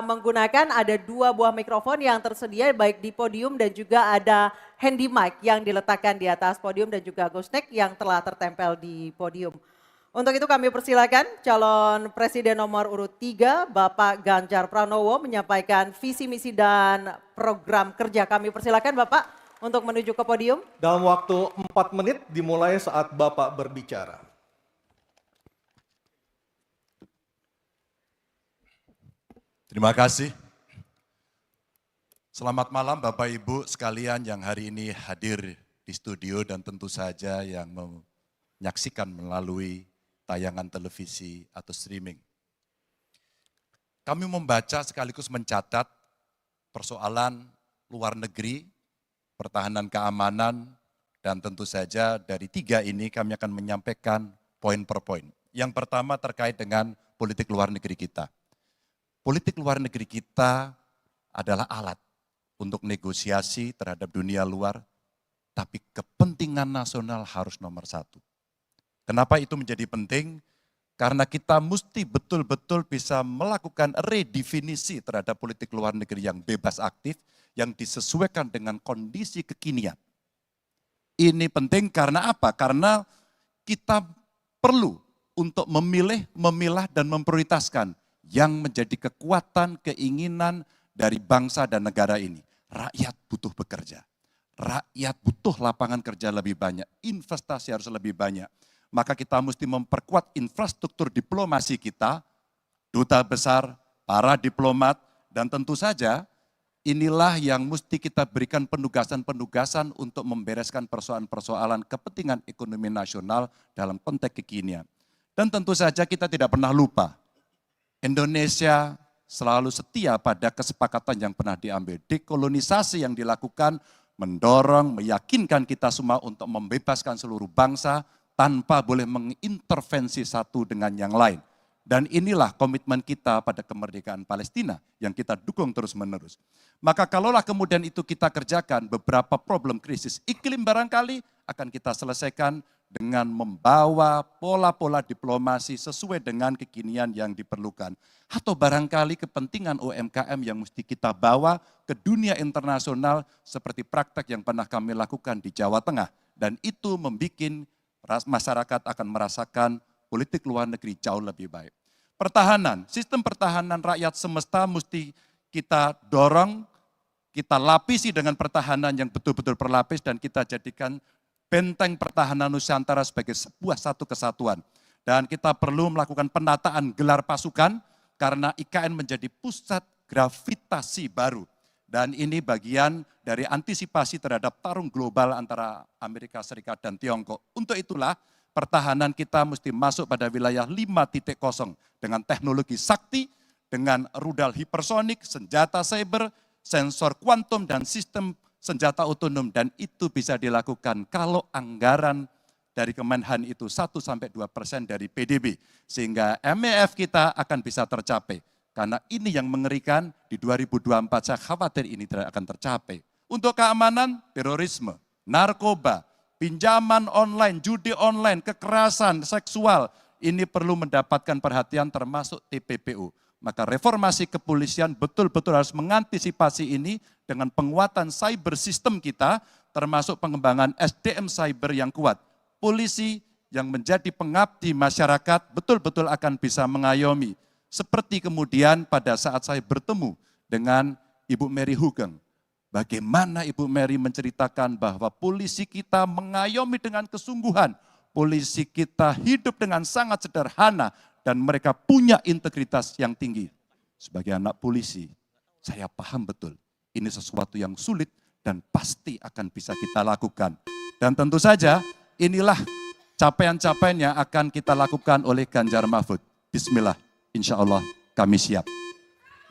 menggunakan ada 2 buah mikrofon yang tersedia baik di podium dan juga ada handy mic yang diletakkan di atas podium dan juga Ghostneck yang telah tertempel di podium. Untuk itu kami persilakan calon presiden nomor urut 3 Bapak Ganjar Pranowo menyampaikan visi misi dan program kerja. Kami persilakan Bapak untuk menuju ke podium. Dalam waktu 4 menit dimulai saat Bapak berbicara. Terima kasih. Selamat malam Bapak Ibu sekalian yang hari ini hadir di studio dan tentu saja yang menyaksikan melalui tayangan televisi atau streaming. Kami membaca sekaligus mencatat persoalan luar negeri, pertahanan keamanan, dan tentu saja dari 3 ini kami akan menyampaikan poin per poin. Yang pertama terkait dengan politik luar negeri kita. Politik luar negeri kita adalah alat untuk negosiasi terhadap dunia luar, tapi kepentingan nasional harus nomor 1. Kenapa itu menjadi penting? Karena kita mesti betul-betul bisa melakukan redefinisi terhadap politik luar negeri yang bebas aktif, yang disesuaikan dengan kondisi kekinian. Ini penting karena apa? Karena kita perlu untuk memilih, memilah, dan memprioritaskan yang menjadi kekuatan, keinginan dari bangsa dan negara ini. Rakyat butuh bekerja. Rakyat butuh lapangan kerja lebih banyak. Investasi harus lebih banyak. Maka kita mesti memperkuat infrastruktur diplomasi kita, duta besar, para diplomat, dan tentu saja inilah yang mesti kita berikan penugasan-penugasan untuk membereskan persoalan-persoalan kepentingan ekonomi nasional dalam konteks kekinian. Dan tentu saja kita tidak pernah lupa, Indonesia selalu setia pada kesepakatan yang pernah diambil. Dekolonisasi yang dilakukan mendorong, meyakinkan kita semua untuk membebaskan seluruh bangsa tanpa boleh mengintervensi satu dengan yang lain. Dan inilah komitmen kita pada kemerdekaan Palestina yang kita dukung terus-menerus. Maka kalaulah kemudian itu kita kerjakan, beberapa problem krisis iklim barangkali akan kita selesaikan dengan membawa pola-pola diplomasi sesuai dengan kekinian yang diperlukan. Atau barangkali kepentingan UMKM yang mesti kita bawa ke dunia internasional seperti praktek yang pernah kami lakukan di Jawa Tengah. Dan itu membuat masyarakat akan merasakan politik luar negeri jauh lebih baik. Pertahanan, sistem pertahanan rakyat semesta mesti kita dorong, kita lapisi dengan pertahanan yang betul-betul berlapis dan kita jadikan benteng pertahanan Nusantara sebagai sebuah satu kesatuan. Dan kita perlu melakukan penataan gelar pasukan karena IKN menjadi pusat gravitasi baru. Dan ini bagian dari antisipasi terhadap tarung global antara Amerika Serikat dan Tiongkok. Untuk itulah pertahanan kita mesti masuk pada wilayah 5.0 dengan teknologi sakti, dengan rudal hipersonik, senjata cyber, sensor kuantum, dan sistem senjata otonom, dan itu bisa dilakukan kalau anggaran dari Kemenhan itu 1-2% dari PDB, sehingga MEF kita akan bisa tercapai. Karena ini yang mengerikan di 2024, saya khawatir ini tidak akan tercapai. Untuk keamanan, terorisme, narkoba, pinjaman online, judi online, kekerasan seksual, ini perlu mendapatkan perhatian termasuk TPPU. Maka reformasi kepolisian betul-betul harus mengantisipasi ini dengan penguatan cyber system kita, termasuk pengembangan SDM cyber yang kuat. Polisi yang menjadi pengabdi masyarakat betul-betul akan bisa mengayomi. Seperti kemudian pada saat saya bertemu dengan Ibu Mary Hugeng. Bagaimana Ibu Mary menceritakan bahwa polisi kita mengayomi dengan kesungguhan. Polisi kita hidup dengan sangat sederhana. Dan mereka punya integritas yang tinggi. Sebagai anak polisi, saya paham betul ini sesuatu yang sulit dan pasti akan bisa kita lakukan. Dan tentu saja inilah capaian-capaian yang akan kita lakukan oleh Ganjar Mahfud. Bismillah, insya Allah kami siap.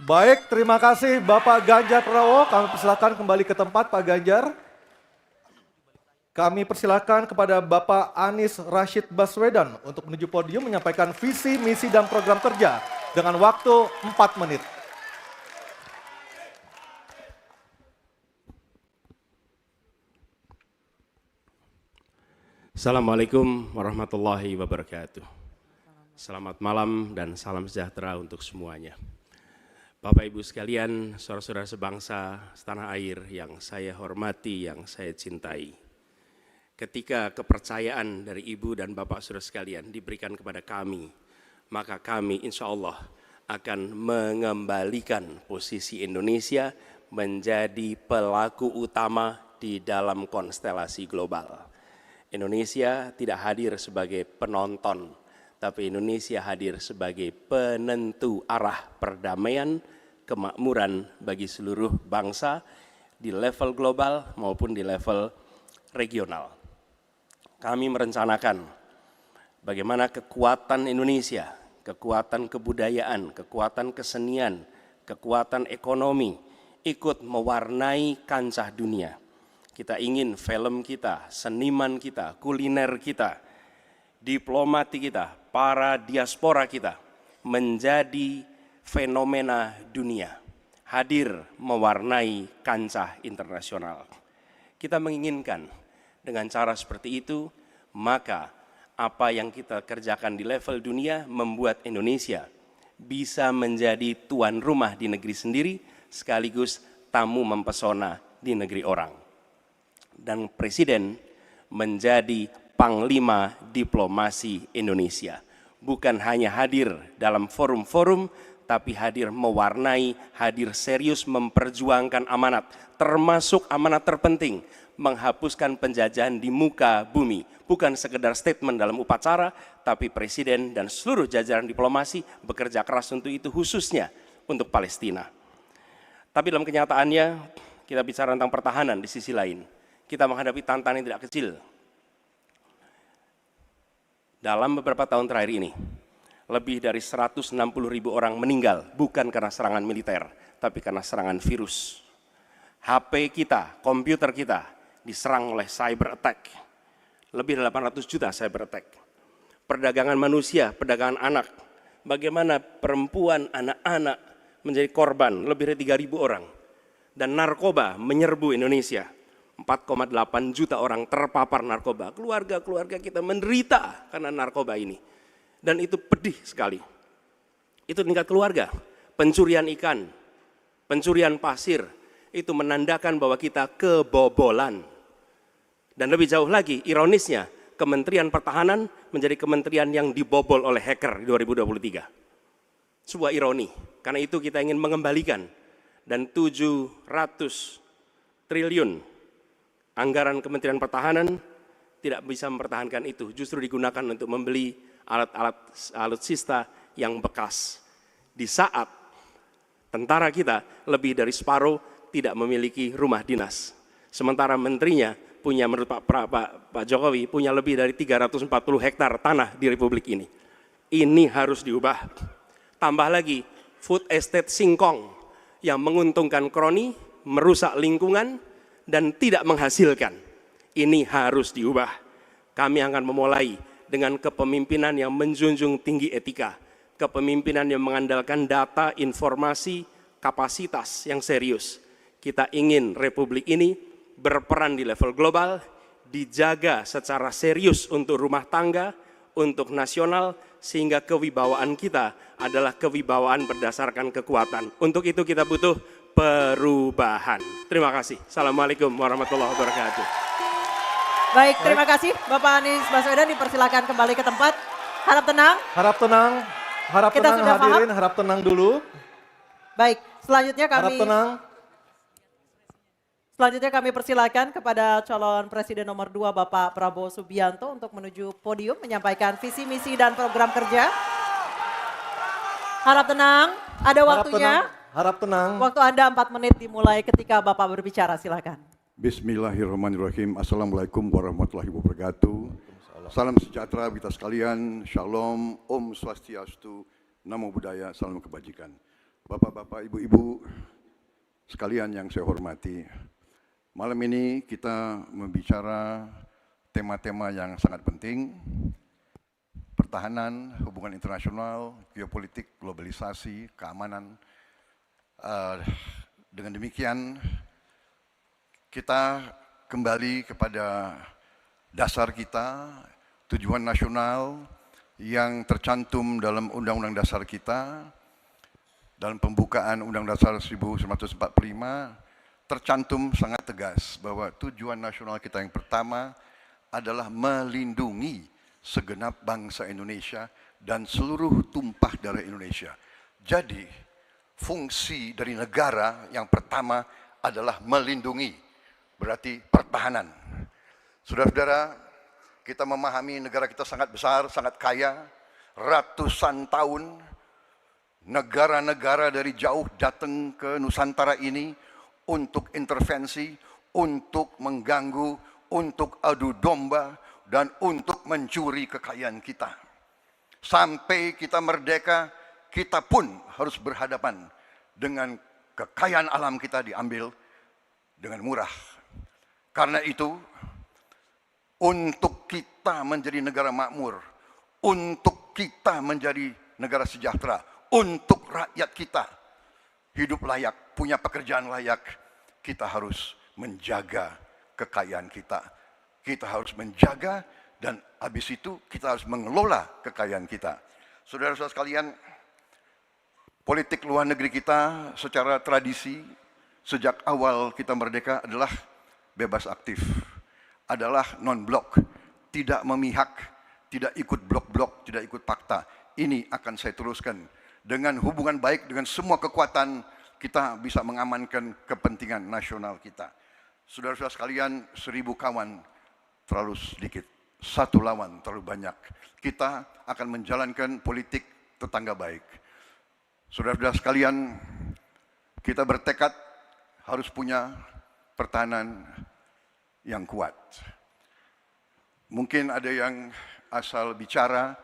Baik, terima kasih Bapak Ganjar Pranowo. Kami persilakan kembali ke tempat Pak Ganjar. Kami persilakan kepada Bapak Anies Rashid Baswedan untuk menuju podium menyampaikan visi, misi, dan program kerja dengan waktu 4 menit. Assalamualaikum warahmatullahi wabarakatuh. Selamat malam dan salam sejahtera untuk semuanya. Bapak Ibu sekalian, saudara-saudara sebangsa setanah air yang saya hormati, yang saya cintai. Ketika kepercayaan dari Ibu dan Bapak saudara sekalian diberikan kepada kami, maka kami insya Allah akan mengembalikan posisi Indonesia menjadi pelaku utama di dalam konstelasi global. Indonesia tidak hadir sebagai penonton, tapi Indonesia hadir sebagai penentu arah perdamaian, kemakmuran bagi seluruh bangsa di level global maupun di level regional. Kami merencanakan bagaimana kekuatan Indonesia, kekuatan kebudayaan, kekuatan kesenian, kekuatan ekonomi ikut mewarnai kancah dunia. Kita ingin film kita, seniman kita, kuliner kita, diplomati kita, para diaspora kita menjadi fenomena dunia, hadir mewarnai kancah internasional. Kita menginginkan dengan cara seperti itu, maka apa yang kita kerjakan di level dunia membuat Indonesia bisa menjadi tuan rumah di negeri sendiri, sekaligus tamu mempesona di negeri orang. Dan Presiden menjadi panglima diplomasi Indonesia. Bukan hanya hadir dalam forum-forum, tapi hadir mewarnai, hadir serius memperjuangkan amanat, termasuk amanat terpenting, menghapuskan penjajahan di muka bumi. Bukan sekedar statement dalam upacara, tapi Presiden dan seluruh jajaran diplomasi bekerja keras untuk itu, khususnya untuk Palestina. Tapi dalam kenyataannya, kita bicara tentang pertahanan di sisi lain. Kita menghadapi tantangan yang tidak kecil. Dalam beberapa tahun terakhir ini, lebih dari 160.000 orang meninggal, bukan karena serangan militer, tapi karena serangan virus. HP kita, komputer kita, diserang oleh cyber attack. Lebih dari 800 juta cyber attack. Perdagangan manusia, perdagangan anak. Bagaimana perempuan, anak-anak menjadi korban, lebih dari 3.000 orang. Dan narkoba menyerbu Indonesia. 4,8 juta orang terpapar narkoba. Keluarga-keluarga kita menderita karena narkoba ini. Dan itu pedih sekali. Itu tingkat keluarga. Pencurian ikan, pencurian pasir, itu menandakan bahwa kita kebobolan. Dan lebih jauh lagi, ironisnya, Kementerian Pertahanan menjadi kementerian yang dibobol oleh hacker di 2023. Sebuah ironi, karena itu kita ingin mengembalikan. Dan 700 triliun anggaran Kementerian Pertahanan tidak bisa mempertahankan itu, justru digunakan untuk membeli alat-alat alutsista yang bekas. Di saat tentara kita lebih dari separuh tidak memiliki rumah dinas. Sementara menterinya punya, menurut Pak Jokowi, punya lebih dari 340 hektar tanah di Republik ini. Ini harus diubah. Tambah lagi, food estate singkong yang menguntungkan kroni, merusak lingkungan, dan tidak menghasilkan. Ini harus diubah. Kami akan memulai dengan kepemimpinan yang menjunjung tinggi etika, kepemimpinan yang mengandalkan data, informasi, kapasitas yang serius. Kita ingin Republik ini berperan di level global, dijaga secara serius untuk rumah tangga, untuk nasional, sehingga kewibawaan kita adalah kewibawaan berdasarkan kekuatan. Untuk itu kita butuh perubahan. Terima kasih. Assalamualaikum warahmatullahi wabarakatuh. Baik, terima kasih Bapak Anies Baswedan, dipersilakan kembali ke tempat. Harap tenang. Harap tenang, harap Kita tenang sudah hadirin, paham? harap tenang dulu. Baik, selanjutnya Harap tenang. kami persilakan kepada calon Presiden nomor 2 Bapak Prabowo Subianto untuk menuju podium menyampaikan visi misi dan program kerja. Harap tenang, ada waktunya. Harap tenang. Waktu Anda 4 menit dimulai ketika Bapak berbicara, silakan. Bismillahirrahmanirrahim. Assalamualaikum warahmatullahi wabarakatuh. Salam sejahtera kita sekalian. Shalom, Om Swastiastu, Namo Buddhaya, salam kebajikan. Bapak-bapak, ibu-ibu sekalian yang saya hormati. Malam ini kita membicara tema-tema yang sangat penting. Pertahanan, hubungan internasional, geopolitik, globalisasi, keamanan. Dengan demikian, kita kembali kepada dasar kita, tujuan nasional yang tercantum dalam Undang-Undang Dasar kita, dalam pembukaan Undang Dasar 1945 tercantum sangat tegas bahwa tujuan nasional kita yang pertama adalah melindungi segenap bangsa Indonesia dan seluruh tumpah darah Indonesia. Jadi, fungsi dari negara yang pertama adalah melindungi, berarti pertahanan. Saudara-saudara, kita memahami negara kita sangat besar, sangat kaya, ratusan tahun negara-negara dari jauh datang ke Nusantara ini untuk intervensi, untuk mengganggu, untuk adu domba, dan untuk mencuri kekayaan kita. Sampai kita merdeka, kita pun harus berhadapan dengan kekayaan alam kita diambil dengan murah. Karena itu, untuk kita menjadi negara makmur, untuk kita menjadi negara sejahtera, untuk rakyat kita hidup layak, punya pekerjaan layak, kita harus menjaga kekayaan kita. Kita harus menjaga dan habis itu kita harus mengelola kekayaan kita. Saudara-saudara sekalian, politik luar negeri kita secara tradisi sejak awal kita merdeka adalah bebas aktif, adalah non-blok, tidak memihak, tidak ikut blok-blok, tidak ikut fakta. Ini akan saya teruskan. Dengan hubungan baik dengan semua kekuatan, kita bisa mengamankan kepentingan nasional kita. Saudara-saudara sekalian, 1000 kawan terlalu sedikit, 1 lawan terlalu banyak. Kita akan menjalankan politik tetangga baik. Saudara-saudara sekalian, kita bertekad harus punya pertahanan yang kuat. Mungkin ada yang asal bicara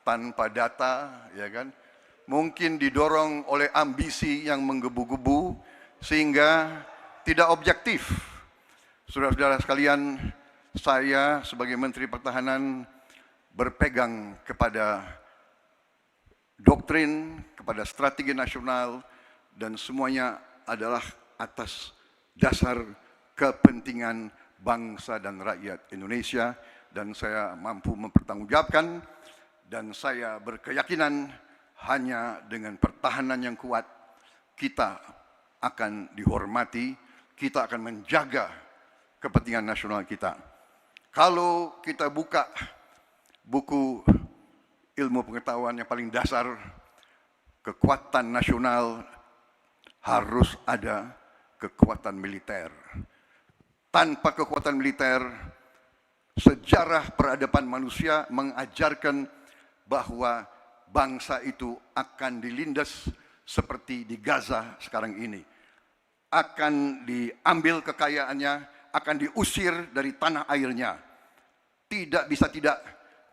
tanpa data, ya kan? Mungkin didorong oleh ambisi yang menggebu-gebu sehingga tidak objektif. Saudara-saudara sekalian, saya sebagai Menteri Pertahanan berpegang kepada doktrin, kepada strategi nasional, dan semuanya adalah atas dasar kepentingan bangsa dan rakyat Indonesia, dan saya mampu mempertanggungjawabkan, dan saya berkeyakinan hanya dengan pertahanan yang kuat kita akan dihormati, kita akan menjaga kepentingan nasional kita. Kalau kita buka buku ilmu pengetahuan yang paling dasar, kekuatan nasional harus ada kekuatan militer. Tanpa kekuatan militer, sejarah peradaban manusia mengajarkan bahwa bangsa itu akan dilindas seperti di Gaza sekarang ini. Akan diambil kekayaannya, akan diusir dari tanah airnya. Tidak bisa tidak,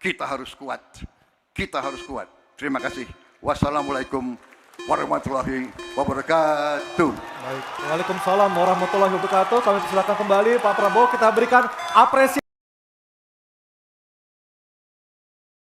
kita harus kuat. Kita harus kuat. Terima kasih. Wassalamualaikum warahmatullahi wabarakatuh. Baik. Waalaikumsalam warahmatullahi wabarakatuh. Kami persilakan kembali Pak Prabowo, kita berikan apresiasi.